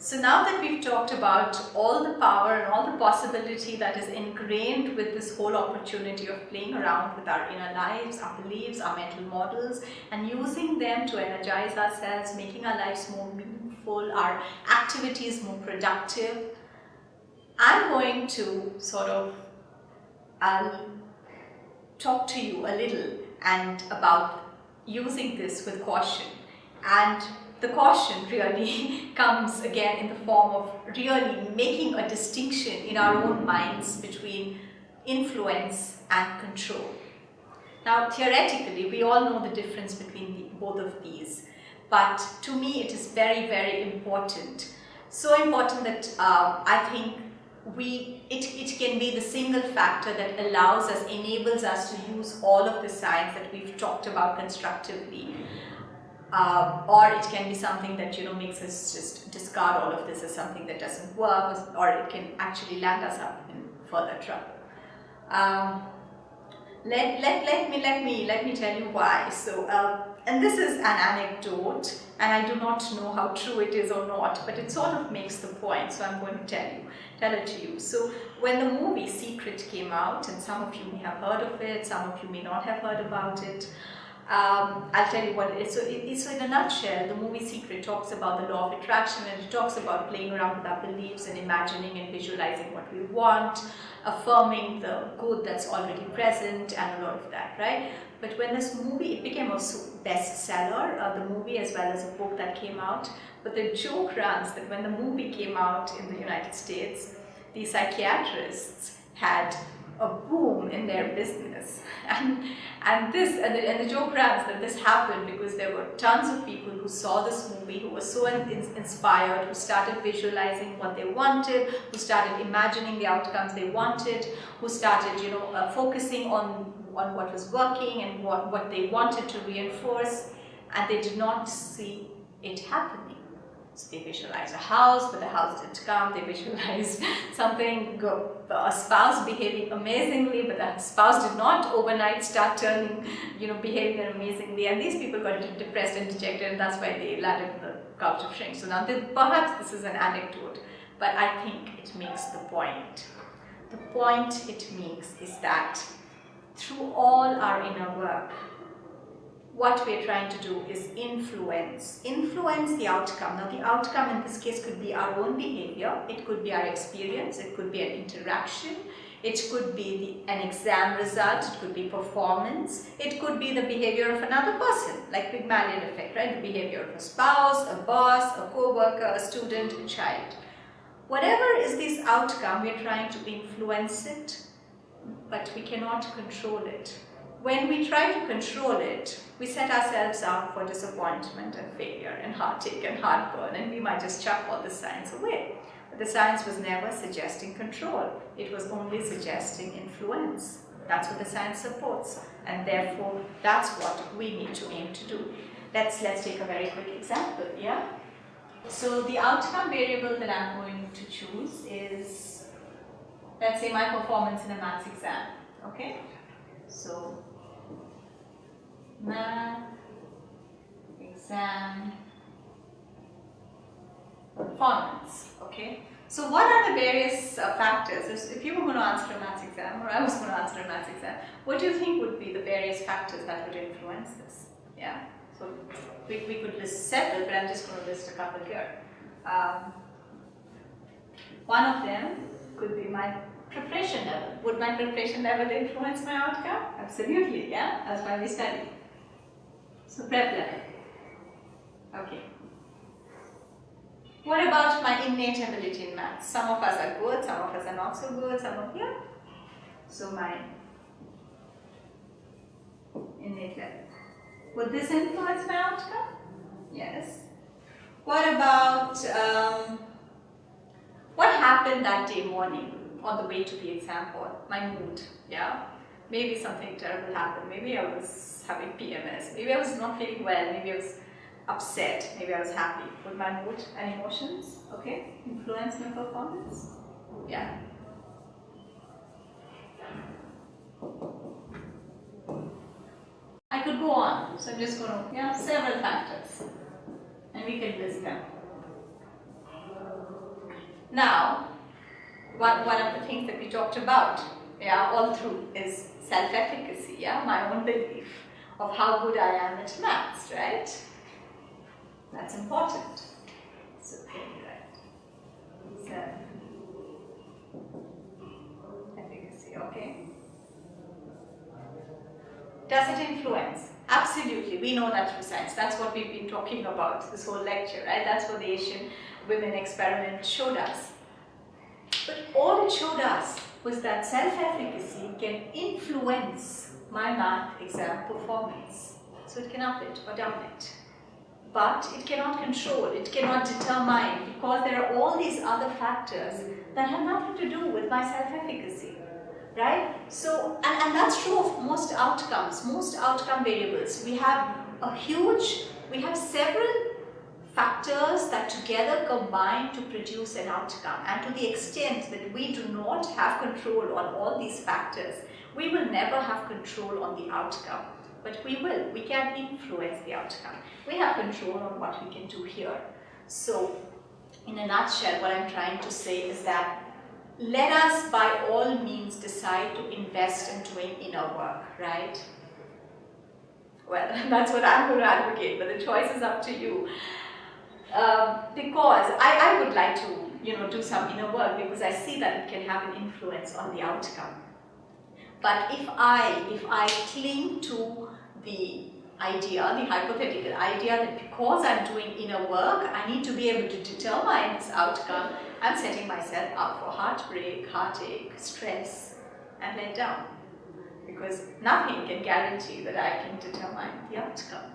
So now that we've talked about all the power and all the possibility that is ingrained with this whole opportunity of playing around with our inner lives, our beliefs, our mental models, and using them to energize ourselves, making our lives more meaningful, our activities more productive, I'm going to sort of talk to you a little and about using this with caution. And the caution really comes again in the form of really making a distinction in our own minds between influence and control. Now, theoretically, we all know the difference between both of these, but to me it is very, very important. So important that I think it can be the single factor that allows us, enables us to use all of the science that we've talked about constructively. Or it can be something that makes us just discard all of this as something that doesn't work, or it can actually land us up in further trouble. Let me tell you why. So, and this is an anecdote, and I do not know how true it is or not, but it sort of makes the point. So I'm going to tell it to you. So when the movie Secret came out, and some of you may have heard of it, some of you may not have heard about it. I'll tell you what it is. So in a nutshell, the movie Secret talks about the law of attraction, and it talks about playing around with our beliefs and imagining and visualizing what we want, affirming the good that's already present, and a lot of that, right? But when this movie, it became a bestseller, the movie as well as a book that came out. But the joke runs that when the movie came out in the United States, the psychiatrists had a boom in their business, and the joke runs that this happened because there were tons of people who saw this movie, who were so inspired, who started visualizing what they wanted, who started imagining the outcomes they wanted, who started focusing on what was working and what they wanted to reinforce, and they did not see it happening. So they visualized a house, but the house didn't come. They visualized a spouse behaving amazingly, but that spouse did not overnight start behaving amazingly. And these people got depressed and dejected, and that's why they landed in the couch of shrink. So now, perhaps this is an anecdote, but I think it makes the point. The point it makes is that through all our inner work, what we're trying to do is influence the outcome. Now, the outcome in this case could be our own behavior, it could be our experience, it could be an interaction, it could be an exam result, it could be performance, it could be the behavior of another person, like Pygmalion effect, right? The behavior of a spouse, a boss, a co-worker, a student, a child. Whatever is this outcome, we're trying to influence it, but we cannot control it. When we try to control it, we set ourselves up for disappointment and failure and heartache and heartburn, and we might just chuck all the science away. But the science was never suggesting control. It was only suggesting influence. That's what the science supports, and therefore that's what we need to aim to do. Let's take a very quick example, yeah? So the outcome variable that I'm going to choose is, let's say, my performance in a maths exam, okay? So, math exam performance, okay? So what are the various factors? If you were going to answer a maths exam, or I was going to answer a maths exam, what do you think would be the various factors that would influence this? Yeah, so we could list several, but I'm just going to list a couple here. One of them could be my preparation level. Would my preparation level influence my outcome? Absolutely, yeah? That's why we study. So prep level. Okay. What about my innate ability in maths? Some of us are good, some of us are not so good, So my innate level. Would this influence my outcome? Yes. What about what happened that day morning on the way to the exam hall? My mood, yeah? Maybe something terrible happened. Maybe I was having PMS. Maybe I was not feeling well. Maybe I was upset. Maybe I was happy. Would my mood and emotions, okay, influence my performance? Yeah. I could go on. So I'm just going to, several factors. And we can list them. Now, one of the things that we talked about, all through, is self-efficacy, my own belief of how good I am at maths, right? That's important. So, self-efficacy, okay? Does it influence? Absolutely, we know that through science. That's what we've been talking about this whole lecture, right? That's what the Asian women experiment showed us. But all it showed us was that self-efficacy can influence my math exam performance. So it can up it or down it. But it cannot control, it cannot determine, because there are all these other factors that have nothing to do with my self-efficacy. Right? So, and that's true of most outcomes, most outcome variables. We have several factors that together combine to produce an outcome. And to the extent that we do not have control on all these factors, we will never have control on the outcome. But we will. We can influence the outcome. We have control on what we can do here. So, in a nutshell, what I'm trying to say is that let us by all means decide to invest in doing inner work, right? Well, that's what I'm going to advocate, but the choice is up to you. Because I would like to, do some inner work, because I see that it can have an influence on the outcome. But if I cling to the idea, the hypothetical idea that because I'm doing inner work, I need to be able to determine this outcome, I'm setting myself up for heartbreak, heartache, stress, and let down. Because nothing can guarantee that I can determine the outcome.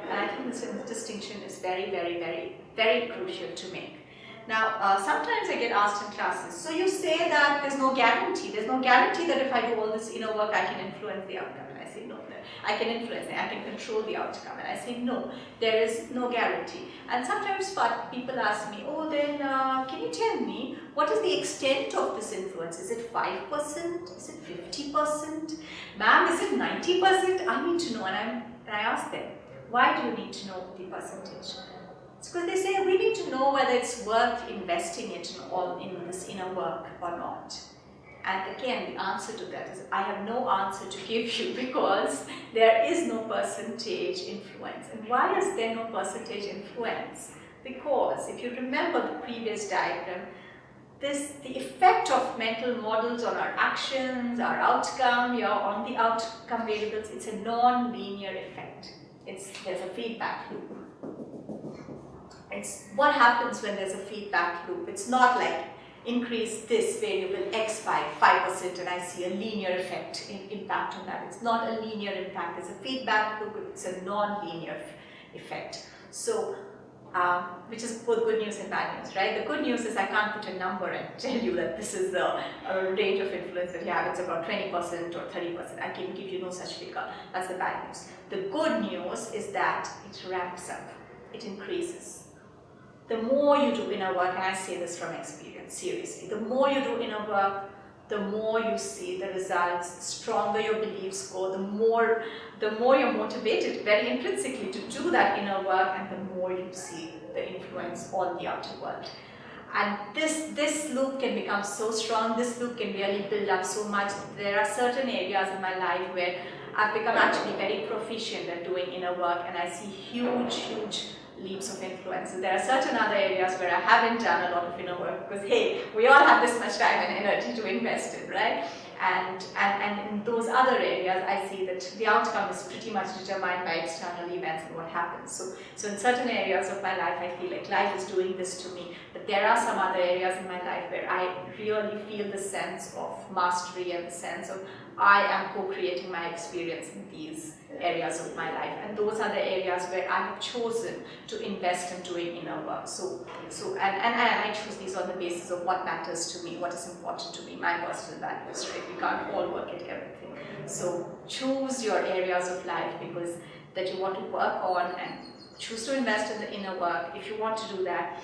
And I think this distinction is very, very, very, very crucial to make. Now, sometimes I get asked in classes, so you say that there's no guarantee that if I do all this inner work, I can influence the outcome. And I say, no, I can influence it, I can control the outcome. And I say, no, there is no guarantee. And sometimes people ask me, oh, then can you tell me, what is the extent of this influence? Is it 5%? Is it 50%? Ma'am, is it 90%? I need to know. And I ask them, why do you need to know the percentage? It's because they say we need to know whether it's worth investing it in this inner work or not. And again, the answer to that is I have no answer to give you, because there is no percentage influence. And why is there no percentage influence? Because if you remember the previous diagram, the effect of mental models on our actions, our outcome, on the outcome variables, it's a non-linear effect. There's a feedback loop. It's what happens when there's a feedback loop. It's not like increase this variable x by 5% and I see a linear effect impact on that. It's not a linear impact. It's a feedback loop. It's a non-linear effect. So, which is both good news and bad news, right? The good news is I can't put a number and tell you that this is a range of influence that you have. It's about 20% or 30%. I can give you no such figure. That's the bad news. The good news is that it ramps up. It increases. The more you do inner work, and I say this from experience, seriously, the more you do inner work, the more you see the results, the stronger your beliefs go, the more you're motivated very intrinsically to do that inner work, and the more you see the influence on the outer world. And this loop can become so strong, this loop can really build up so much. There are certain areas in my life where I've become actually very proficient at doing inner work, and I see huge leaps of influence. And there are certain other areas where I haven't done a lot of inner work, because hey, we all have this much time and energy to invest in, right? And in those other areas, I see that the outcome is pretty much determined by external events and what happens. So in certain areas of my life, I feel like life is doing this to me. But there are some other areas in my life where I really feel the sense of mastery and the sense of I am co-creating my experience in these areas of my life. And those are the areas where I have chosen to invest in doing inner work. And I choose these on the basis of what matters to me, what is important to me, my personal values, right? We can't all work at everything. So choose your areas of life that you want to work on, and choose to invest in the inner work. If you want to do that,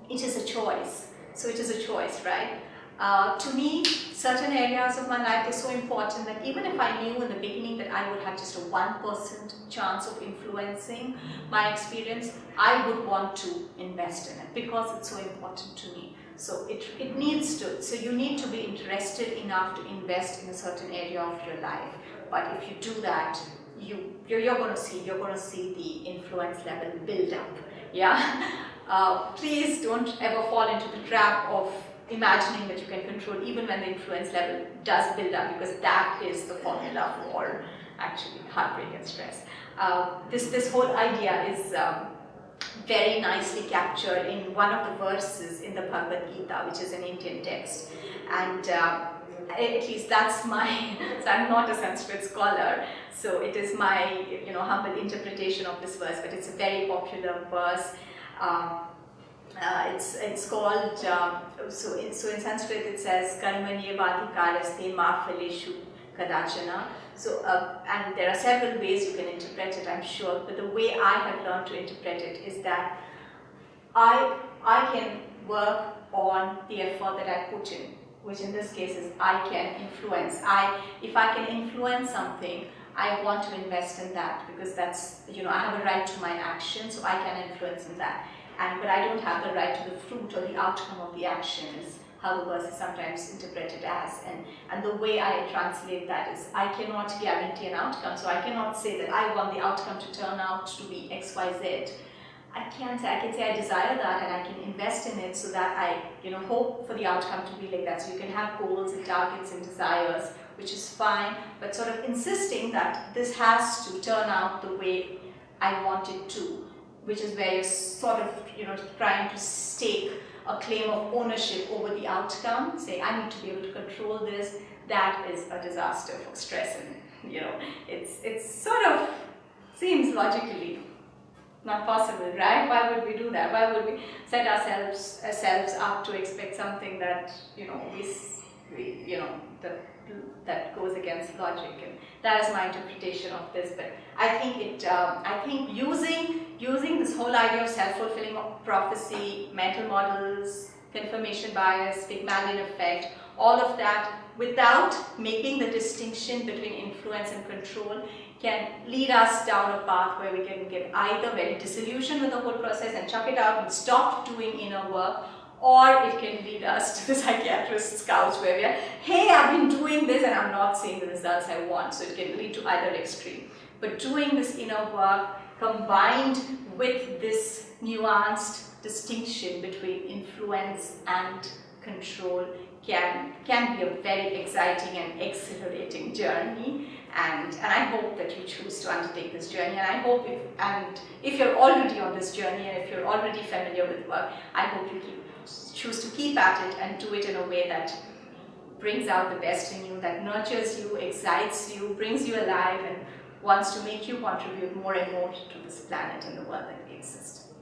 it is a choice. So it is a choice, right? To me, certain areas of my life are so important that even if I knew in the beginning that I would have just a 1% chance of influencing my experience, I would want to invest in it because it's so important to me. So it needs to, so you need to be interested enough to invest in a certain area of your life. But if you do that, you're going to see the influence level build up. Yeah. Please don't ever fall into the trap of imagining that you can control even when the influence level does build up, because that is the formula for actually heartbreak and stress. This whole idea is very nicely captured in one of the verses in the Bhagavad Gita, which is an Indian text, and at least that's my, so I'm not a Sanskrit scholar, so it is my humble interpretation of this verse, but it's a very popular verse. It's called, so in Sanskrit it says Karmanyevadhikaraste ma phaleshu kadachana. So and there are several ways you can interpret it, I'm sure, but the way I have learned to interpret it is that I can work on the effort that I put in, which in this case is I can influence. If I can influence something, I want to invest in that, because that's, I have a right to my action, so I can influence in that. But I don't have the right to the fruit or the outcome of the action, is how the verse is sometimes interpreted as. And the way I translate that is, I cannot guarantee an outcome, so I cannot say that I want the outcome to turn out to be X, Y, Z. I can say I desire that and I can invest in it so that I hope for the outcome to be like that. So you can have goals and targets and desires, which is fine, but sort of insisting that this has to turn out the way I want it to, which is where you're sort of trying to stake a claim of ownership over the outcome, say I need to be able to control this. That is a disaster for stress, and it's sort of seems logically not possible, right? Why would we do that? Why would we set ourselves up to expect something that that goes against logic? And that is my interpretation of this. But I think using this whole idea of self-fulfilling prophecy, mental models, confirmation bias, Pygmalion effect, all of that, without making the distinction between influence and control, can lead us down a path where we can get either very disillusioned with the whole process and chuck it out and stop doing inner work, or it can lead us to the psychiatrist's couch where we are, hey, I've been doing this and I'm not seeing the results I want. So it can lead to either extreme. But doing this inner work combined with this nuanced distinction between influence and control can be a very exciting and exhilarating journey. And I hope that you choose to undertake this journey. And I hope if you're already on this journey and if you're already familiar with work, I hope you choose to keep at it and do it in a way that brings out the best in you, that nurtures you, excites you, brings you alive, and wants to make you contribute more and more to this planet and the world that we exist.